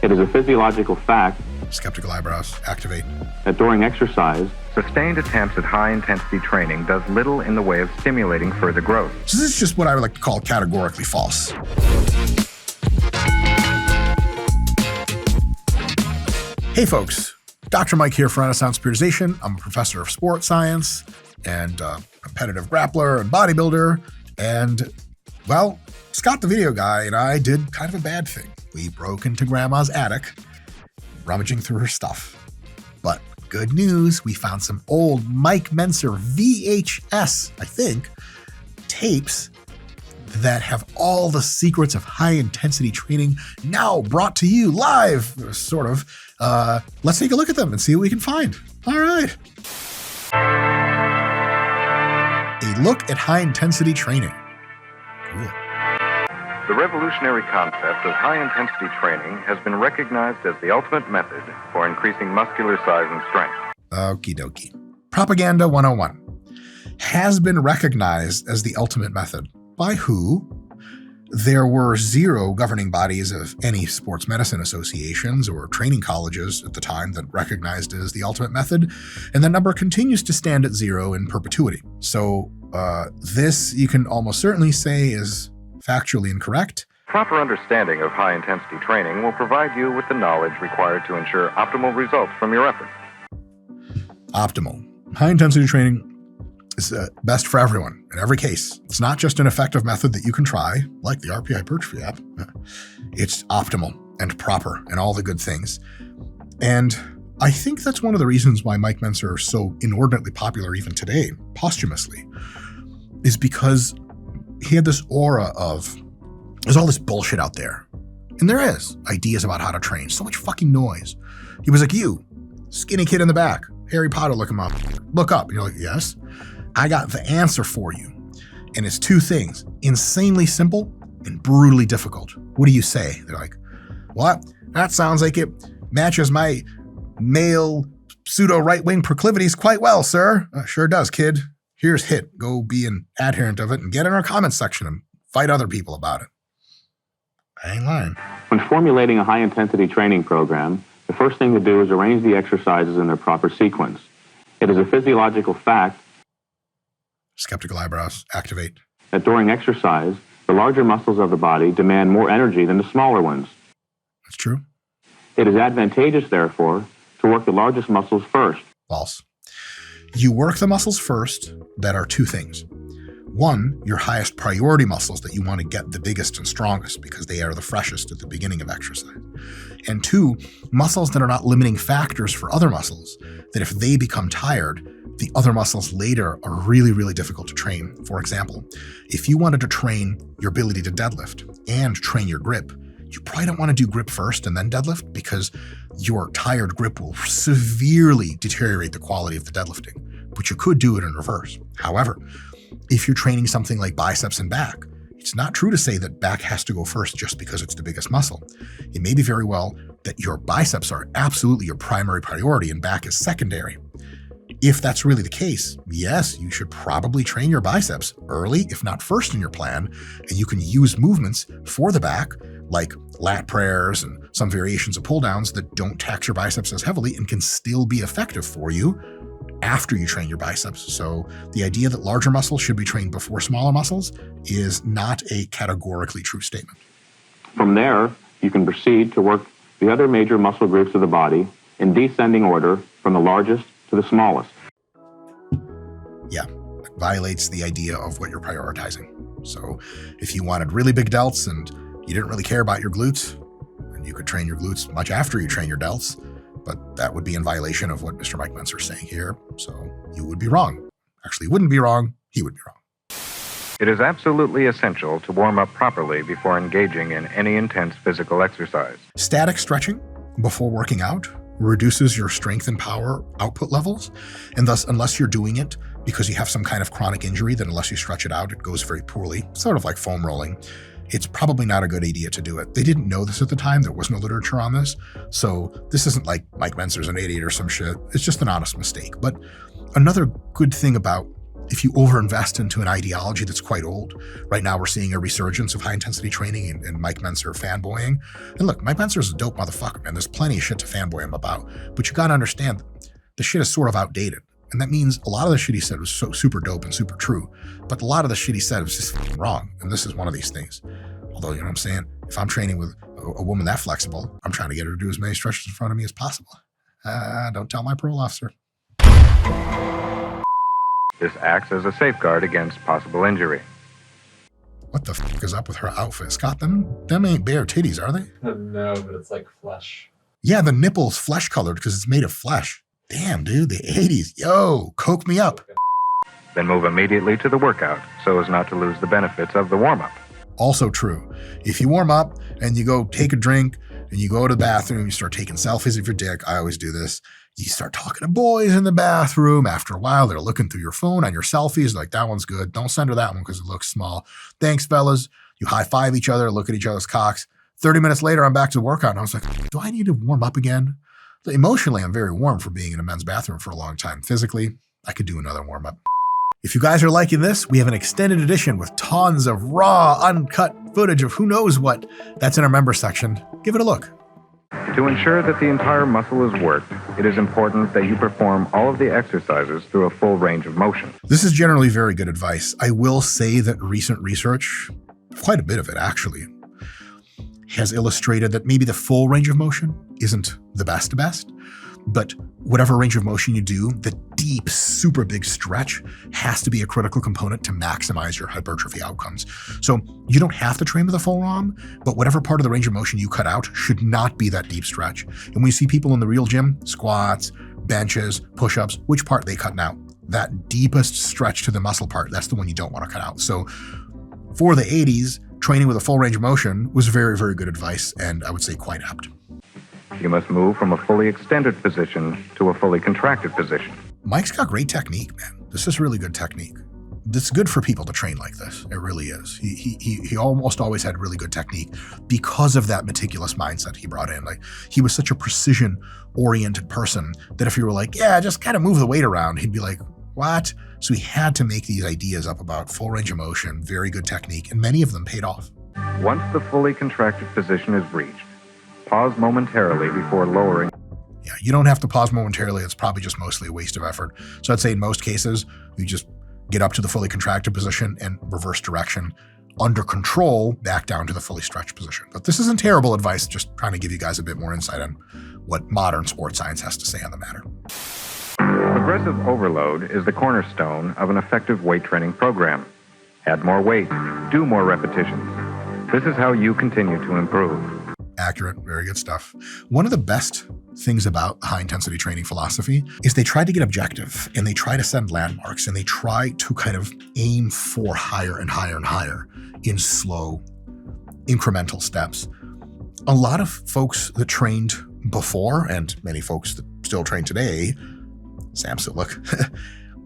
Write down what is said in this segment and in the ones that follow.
It is a physiological fact Skeptical eyebrows, activate. that during exercise, Sustained attempts at high-intensity training does little in the way of stimulating further growth. So this is just what I would like to call categorically false. Hey folks, Dr. Mike here for Renaissance Periodization. I'm a professor of sports science and competitive grappler and bodybuilder. And, well, Scott the video guy and I did kind of a bad thing. We broke into Grandma's attic, rummaging through her stuff. But good news, we found some old Mike Mentzer VHS, I think, tapes that have all the secrets of high-intensity training now brought to you live, sort of. Let's take a look at them and see what we can find. All right. A look at high-intensity training. Cool. The revolutionary concept of high-intensity training has been recognized as the ultimate method for increasing muscular size and strength. Okie dokie. Propaganda 101 has been recognized as the ultimate method. By who? There were 0 governing bodies of any sports medicine associations or training colleges at the time that recognized it as the ultimate method, and the number continues to stand at 0 in perpetuity. So this you can almost certainly say is factually incorrect. Proper understanding of high-intensity training will provide you with the knowledge required to ensure optimal results from your efforts. Optimal. High-intensity training is best for everyone in every case. It's not just an effective method that you can try, like the RPI hypertrophy app. It's optimal and proper and all the good things. And I think that's one of the reasons why Mike Mentzer is so inordinately popular even today, posthumously, is because he had this aura of, there's all this bullshit out there. And there is ideas about how to train, so much fucking noise. He was like, you, skinny kid in the back, Harry Potter, look him up. Look up. You're like, yes, I got the answer for you. And it's 2 things, insanely simple and brutally difficult. What do you say? They're like, what? That sounds like it matches my male pseudo right-wing proclivities quite well, sir. Sure does, kid. Here's HIT. Go be an adherent of it and get in our comments section and fight other people about it. I ain't lying. when formulating a high-intensity training program, the first thing to do is arrange the exercises in their proper sequence. It is a physiological fact Skeptical eyebrows, activate. that during exercise, the larger muscles of the body demand more energy than the smaller ones. That's true. It is advantageous, therefore, to work the largest muscles first. False. You work the muscles first that are 2 things. 1, your highest priority muscles that you want to get the biggest and strongest because they are the freshest at the beginning of exercise. And 2, muscles that are not limiting factors for other muscles, that if they become tired, the other muscles later are really, really difficult to train. For example, if you wanted to train your ability to deadlift and train your grip, you probably don't want to do grip first and then deadlift because your tired grip will severely deteriorate the quality of the deadlifting, but you could do it in reverse. However, if you're training something like biceps and back, it's not true to say that back has to go first just because it's the biggest muscle. It may be very well that your biceps are absolutely your primary priority and back is secondary. If that's really the case, yes, you should probably train your biceps early, if not first in your plan, and you can use movements for the back, like lat prayers and some variations of pull downs that don't tax your biceps as heavily and can still be effective for you after you train your biceps. So the idea that larger muscles should be trained before smaller muscles is not a categorically true statement. From there, you can proceed to work the other major muscle groups of the body in descending order from the largest to the smallest. Yeah, it violates the idea of what you're prioritizing. So if you wanted really big delts and you didn't really care about your glutes, and you could train your glutes much after you train your delts, but that would be in violation of what Mr. Mike Mentzer is saying here. So you would be wrong. Actually, you wouldn't be wrong. He would be wrong. It is absolutely essential to warm up properly before engaging in any intense physical exercise. Static stretching before working out reduces your strength and power output levels. And thus, unless you're doing it because you have some kind of chronic injury, then unless you stretch it out, it goes very poorly, sort of like foam rolling. It's probably not a good idea to do it. They didn't know this at the time. There was no literature on this. So this isn't like Mike Mentzer's an idiot or some shit. It's just an honest mistake. But another good thing about if you overinvest into an ideology that's quite old. Right now, we're seeing a resurgence of high-intensity training and Mike Mentzer fanboying. And look, Mike Mentzer is a dope motherfucker, man. There's plenty of shit to fanboy him about. But you got to understand, the shit is sort of outdated. And that means a lot of the shit he said was so super dope and super true. But a lot of the shit he said was just wrong. And this is one of these things. Although, you know what I'm saying? If I'm training with a woman that flexible, I'm trying to get her to do as many stretches in front of me as possible. Don't tell my parole officer. This acts as a safeguard against possible injury. What the fuck is up with her outfit? Scott, them ain't bare titties, are they? No, but it's like flesh. Yeah, the nipple's flesh colored because it's made of flesh. Damn, dude, the 80s. Yo, coke me up. Then move immediately to the workout so as not to lose the benefits of the warm-up. Also true. If you warm up and you go take a drink and you go to the bathroom, you start taking selfies of your dick. I always do this. You start talking to boys in the bathroom. After a while, they're looking through your phone on your selfies. Like, that one's good. Don't send her that one because it looks small. Thanks, fellas. You high-five each other, look at each other's cocks. 30 minutes later, I'm back to the workout. And I was like, do I need to warm up again? Emotionally, I'm very warm for being in a men's bathroom for a long time. Physically, I could do another warm-up. If you guys are liking this, we have an extended edition with tons of raw, uncut footage of who knows what. That's in our member section. Give it a look. To ensure that the entire muscle is worked, it is important that you perform all of the exercises through a full range of motion. This is generally very good advice. I will say that recent research, quite a bit of it actually, has illustrated that maybe the full range of motion isn't the best, but whatever range of motion you do, the deep, super big stretch has to be a critical component to maximize your hypertrophy outcomes. So you don't have to train with a full ROM, but whatever part of the range of motion you cut out should not be that deep stretch. And when you see people in the real gym, squats, benches, push-ups, which part they cutting out? That deepest stretch to the muscle part, that's the one you don't want to cut out. So for the 80s, training with a full range of motion was very, very good advice, and I would say quite apt. You must move from a fully extended position to a fully contracted position. Mike's got great technique, man. This is really good technique. It's good for people to train like this. It really is. He almost always had really good technique because of that meticulous mindset he brought in. Like, he was such a precision-oriented person that if you were like, yeah, just kind of move the weight around, he'd be like, what? So he had to make these ideas up about full range of motion, very good technique, and many of them paid off. Once the fully contracted position is reached, pause momentarily before lowering. Yeah, you don't have to pause momentarily. It's probably just mostly a waste of effort. So I'd say in most cases, you just get up to the fully contracted position and reverse direction under control back down to the fully stretched position. But this isn't terrible advice, just trying to give you guys a bit more insight on what modern sports science has to say on the matter. Progressive overload is the cornerstone of an effective weight training program. Add more weight, do more repetitions. This is how you continue to improve. Accurate, very good stuff. One of the best things about high-intensity training philosophy is they try to get objective, and they try to send landmarks, and they try to kind of aim for higher and higher and higher in slow, incremental steps. A lot of folks that trained before, and many folks that still train today, Sam said, look,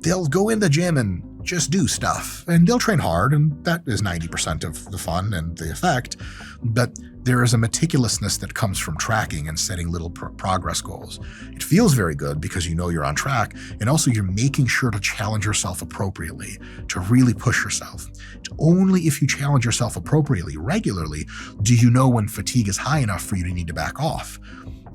they'll go in the gym and just do stuff, and they'll train hard, and that is 90% of the fun and the effect. But there is a meticulousness that comes from tracking and setting little progress goals. It feels very good because you know you're on track, and also you're making sure to challenge yourself appropriately, to really push yourself. It's only if you challenge yourself appropriately, regularly, do you know when fatigue is high enough for you to need to back off.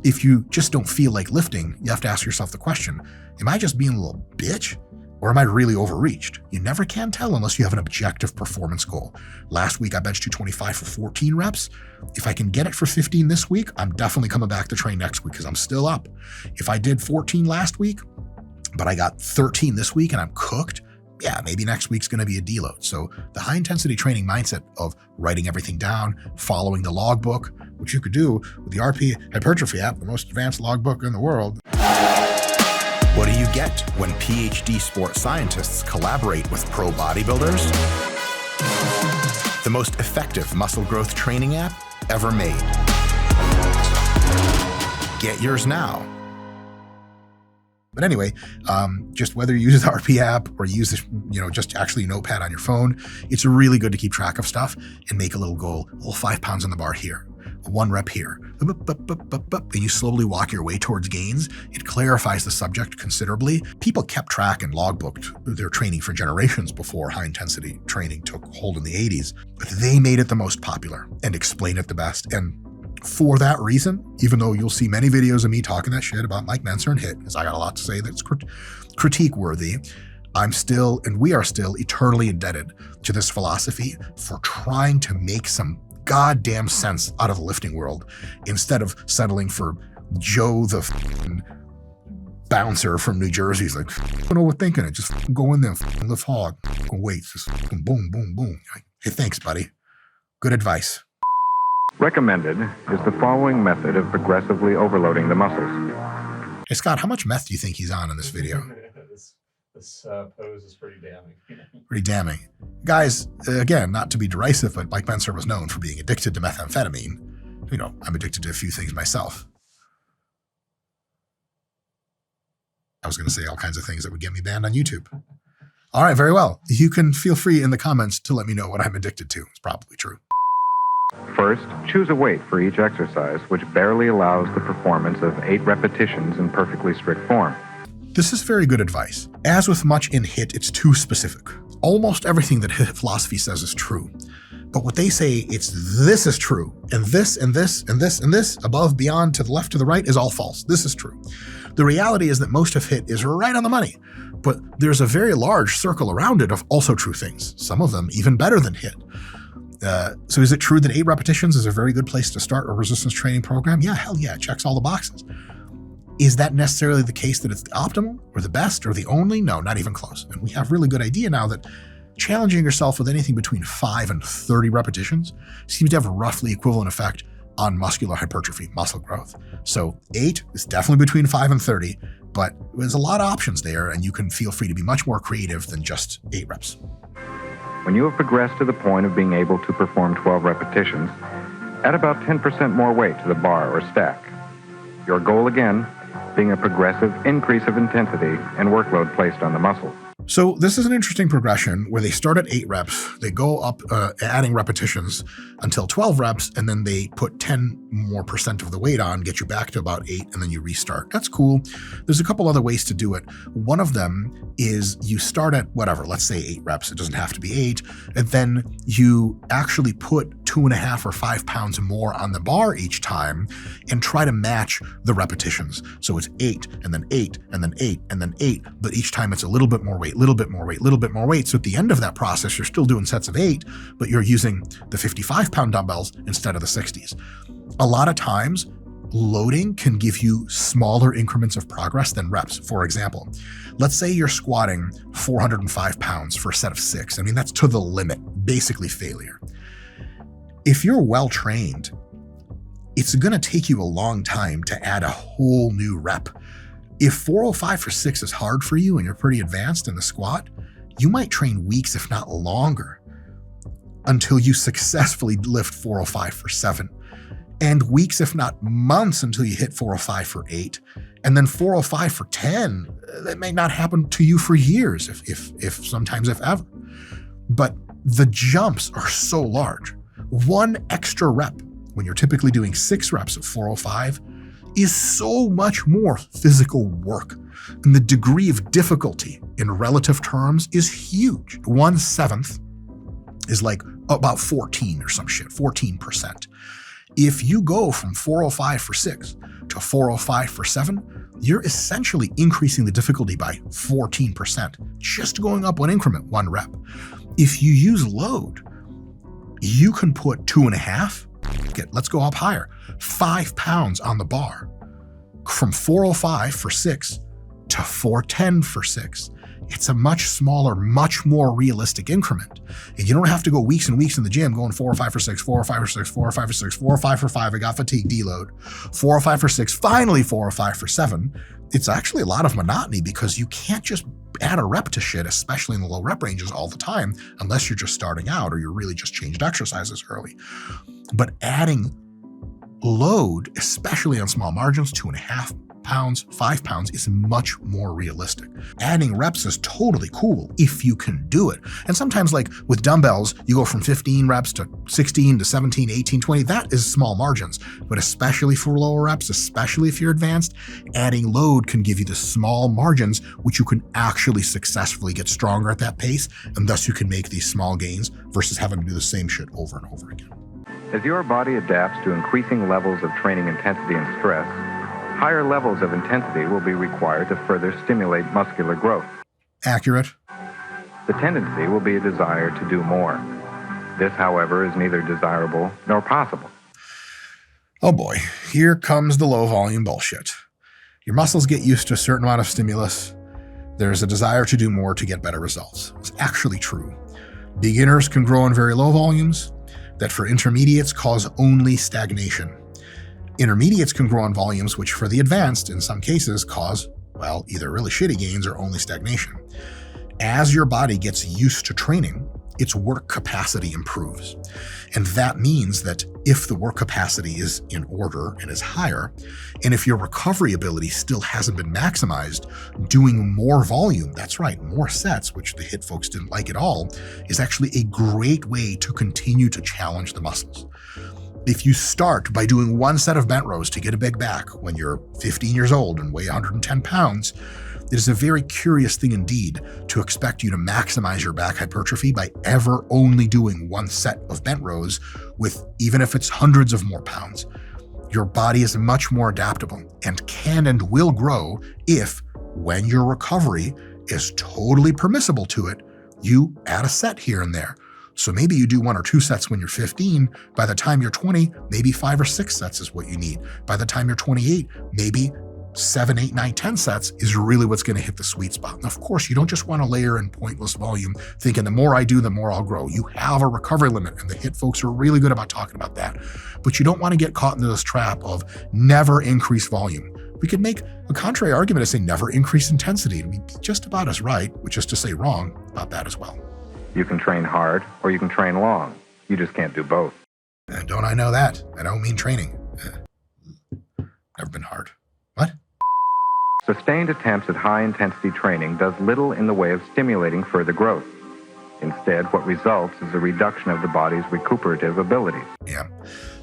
If you just don't feel like lifting, you have to ask yourself the question, am I just being a little bitch? Or am I really overreached? You never can tell unless you have an objective performance goal. Last week, I benched 225 for 14 reps. If I can get it for 15 this week, I'm definitely coming back to train next week because I'm still up. If I did 14 last week, but I got 13 this week and I'm cooked, yeah, maybe next week's going to be a deload. So the high intensity training mindset of writing everything down, following the logbook, which you could do with the RP Hypertrophy app, the most advanced logbook in the world. What do you get when PhD sports scientists collaborate with pro bodybuilders? The most effective muscle growth training app ever made. Get yours now. But anyway, just whether you use the RP app or use this, just actually a notepad on your phone, it's really good to keep track of stuff and make a little goal. 5 pounds on the bar here. 1 rep here, and you slowly walk your way towards gains. It clarifies the subject considerably. People kept track and logbooked their training for generations before high-intensity training took hold in the 80s. They made it the most popular and explained it the best. And for that reason, even though you'll see many videos of me talking that shit about Mike Mentzer and HIIT, because I got a lot to say that's critique-worthy, we are still eternally indebted to this philosophy for trying to make some goddamn sense out of the lifting world instead of settling for Joe the bouncer from New Jersey. He's like, I don't overthinking it. Just go in there and lift hard. Weights. Just boom, boom, boom. Hey, thanks, buddy. Good advice. Recommended is the following method of progressively overloading the muscles. Hey, Scott, how much meth do you think he's on in this video? This pose is pretty damning. Pretty damning. Guys, again, not to be derisive, but Mike Mentzer was known for being addicted to methamphetamine. You know, I'm addicted to a few things myself. I was going to say all kinds of things that would get me banned on YouTube. All right, very well. You can feel free in the comments to let me know what I'm addicted to. It's probably true. First, choose a weight for each exercise which barely allows the performance of 8 repetitions in perfectly strict form. This is very good advice. As with much in HIIT, it's too specific. Almost everything that HIIT philosophy says is true. But what they say, this is true, and this, and this, and this, and this, above, beyond, to the left, to the right, is all false. This is true. The reality is that most of HIIT is right on the money, but there's a very large circle around it of also true things, some of them even better than HIIT. So is it true that 8 repetitions is a very good place to start a resistance training program? Yeah, hell yeah, it checks all the boxes. Is that necessarily the case that it's the optimal or the best or the only? No, not even close. And we have really good idea now that challenging yourself with anything between 5 and 30 repetitions seems to have a roughly equivalent effect on muscular hypertrophy, muscle growth. So 8 is definitely between 5 and 30, but there's a lot of options there, and you can feel free to be much more creative than just 8 reps. When you have progressed to the point of being able to perform 12 repetitions, add about 10% more weight to the bar or stack. Your goal, again, being a progressive increase of intensity and workload placed on the muscle. So this is an interesting progression where they start at 8 reps, they go up adding repetitions until 12 reps, and then they put 10% more of the weight on, get you back to about 8, and then you restart. That's cool. There's a couple other ways to do it. One of them is you start at whatever, let's say 8 reps. It doesn't have to be 8. And then you actually put 2.5 or 5 pounds more on the bar each time and try to match the repetitions. So it's 8, and then 8, and then 8, and then 8, but each time it's a little bit more weight, little bit more weight, little bit more weight. So at the end of that process, you're still doing sets of 8, but you're using the 55-pound dumbbells instead of the 60s. A lot of times, loading can give you smaller increments of progress than reps. For example, let's say you're squatting 405 pounds for a set of 6. I mean, that's to the limit, basically failure. If you're well trained, it's going to take you a long time to add a whole new rep. If 405 for 6 is hard for you and you're pretty advanced in the squat, you might train weeks, if not longer, until you successfully lift 405 for 7. And weeks, if not months, until you hit 405 for 8. And then 405 for 10, that may not happen to you for years, if sometimes if ever. But the jumps are so large. 1 extra rep, when you're typically doing 6 reps of 405, is so much more physical work. And the degree of difficulty in relative terms is huge. 1/7 is like about 14 or some shit, 14%. If you go from 405 for 6 to 405 for 7, you're essentially increasing the difficulty by 14%, just going up 1 increment, 1 rep. If you use load, you can put 2.5, let's go up higher, 5 pounds on the bar, from 405 for 6 to 410 for 6. It's a much smaller, much more realistic increment. And you don't have to go weeks and weeks in the gym going 405 for 6, 405 for 6, 405 for 6, 405 for 5, I got fatigue, deload, 405 for 6, finally 405 for 7. It's actually a lot of monotony because you can't just add a rep to shit, especially in the low rep ranges all the time, unless you're just starting out or you're really just changed exercises early. But adding load, especially on small margins, 2.5 pounds, 5 pounds, is much more realistic. Adding reps is totally cool if you can do it. And sometimes, like with dumbbells, you go from 15 reps to 16 to 17, 18, 20. That is small margins. But especially for lower reps, especially if you're advanced, adding load can give you the small margins, which you can actually successfully get stronger at that pace, and thus you can make these small gains versus having to do the same shit over and over again. As your body adapts to increasing levels of training intensity and stress, higher levels of intensity will be required to further stimulate muscular growth. Accurate. The tendency will be a desire to do more. This, however, is neither desirable nor possible. Oh boy, here comes the low volume bullshit. Your muscles get used to a certain amount of stimulus. There's a desire to do more to get better results. It's actually true. Beginners can grow in very low volumes that for intermediates cause only stagnation. Intermediates can grow in volumes which for the advanced, in some cases, cause, well, either really shitty gains or only stagnation. As your body gets used to training, its work capacity improves. And that means that if the work capacity is in order and is higher, and if your recovery ability still hasn't been maximized, doing more volume, that's right, more sets, which the HIIT folks didn't like at all, is actually a great way to continue to challenge the muscles. If you start by doing one set of bent rows to get a big back when you're 15 years old and weigh 110 pounds, it is a very curious thing indeed to expect you to maximize your back hypertrophy by ever only doing one set of bent rows with, even if it's hundreds of more pounds. Your body is much more adaptable and can and will grow if, when your recovery is totally permissible to it, you add a set here and there. So maybe you do 1 or 2 sets when you're 15. By the time you're 20, maybe 5 or 6 sets is what you need. By the time you're 28, maybe 7, 8, 9, 10 sets is really what's going to hit the sweet spot. And of course, you don't just want to layer in pointless volume thinking the more I do, the more I'll grow. You have a recovery limit, and the HIIT folks are really good about talking about that. But you don't want to get caught into this trap of never increase volume. We could make a contrary argument and say never increase intensity, and we'd be just about as right, which is to say wrong, about that as well. You can train hard or you can train long. You just can't do both. And don't I know that? I don't mean training. Never been hard. What? Sustained attempts at high-intensity training does little in the way of stimulating further growth. Instead, what results is a reduction of the body's recuperative abilities. Yeah.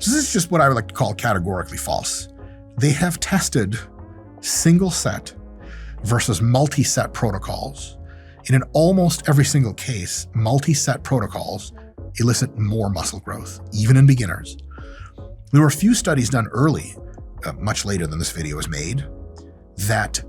So this is just what I would like to call categorically false. They have tested single set versus multi-set protocols. And in almost every single case, multi-set protocols elicit more muscle growth, even in beginners. There were a few studies done early, much later than this video was made, that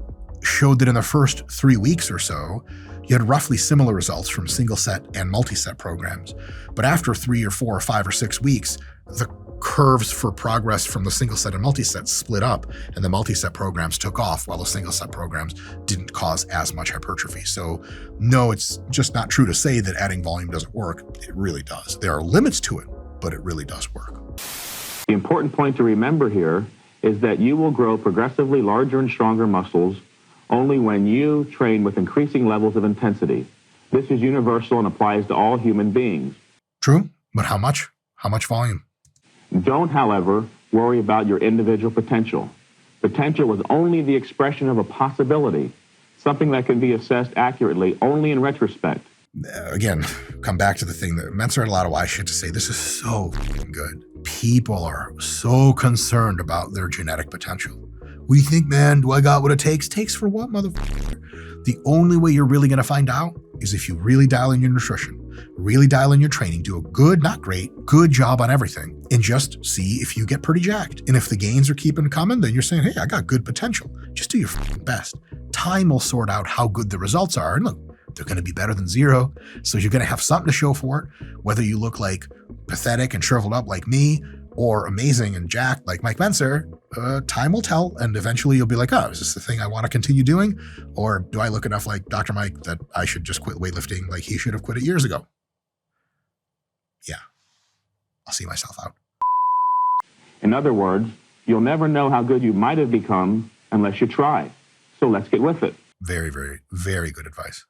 showed that in the first 3 weeks or so, you had roughly similar results from single set and multi-set programs. But after 3 or 4 or 5 or 6 weeks, the curves for progress from the single set and multi-set split up, and the multi-set programs took off while the single set programs didn't cause as much hypertrophy. So no, it's just not true to say that adding volume doesn't work. It really does. There are limits to it, but it really does work. The important point to remember here is that you will grow progressively larger and stronger muscles only when you train with increasing levels of intensity. This is universal and applies to all human beings. True, but how much? How much volume? Don't, however, worry about your individual potential. Potential is only the expression of a possibility, something that can be assessed accurately only in retrospect. Again, come back to the thing that Mentzer had a lot of wise shit to say. This is so good. People are so concerned about their genetic potential. What do you think, man? Do I got what it takes? Takes for what, motherfucker? The only way you're really going to find out is if you really dial in your nutrition, really dial in your training, do a good, not great, good job on everything, and just see if you get pretty jacked. And if the gains are keeping coming, then you're saying, hey, I got good potential. Just do your best. Time will sort out how good the results are. And look, they're going to be better than 0. So you're going to have something to show for it, whether you look like pathetic and shriveled up like me or amazing and jacked like Mike Mentzer. Time will tell, and eventually you'll be like, oh, is this the thing I want to continue doing? Or do I look enough like Dr. Mike that I should just quit weightlifting like he should have quit it years ago? Yeah, I'll see myself out. In other words, you'll never know how good you might have become unless you try. So let's get with it. Very, very, very good advice.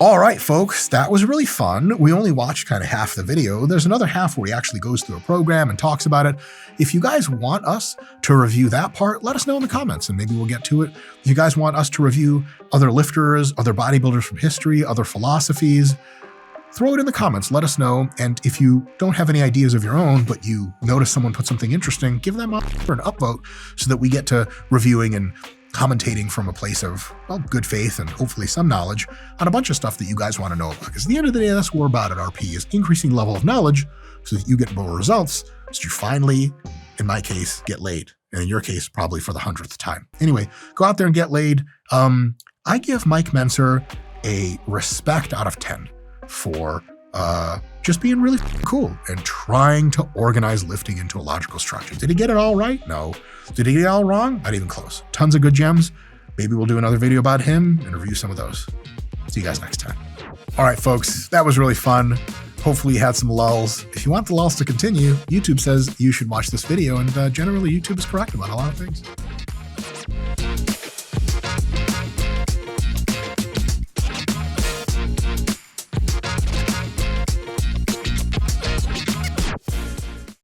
All right, folks, that was really fun. We only watched kind of half the video. There's another half where he actually goes through a program and talks about it. If you guys want us to review that part, let us know in the comments and maybe we'll get to it. If you guys want us to review other lifters, other bodybuilders from history, other philosophies, throw it in the comments, let us know. And if you don't have any ideas of your own, but you notice someone put something interesting, give them an upvote so that we get to reviewing and commentating from a place of, well, good faith and hopefully some knowledge on a bunch of stuff that you guys want to know about. Because at the end of the day, that's what we're about at RP, is increasing level of knowledge so that you get more results, so you finally, in my case, get laid. And in your case, probably for the 100th time. Anyway, go out there and get laid. I give Mike Mentzer a respect out of 10 for just being really cool and trying to organize lifting into a logical structure. Did he get it all right? No. Did he get it all wrong? Not even close. Tons of good gems. Maybe we'll do another video about him and review some of those. See you guys next time. All right, folks, that was really fun. Hopefully you had some lulls. If you want the lulls to continue, YouTube says you should watch this video, and generally YouTube is correct about a lot of things.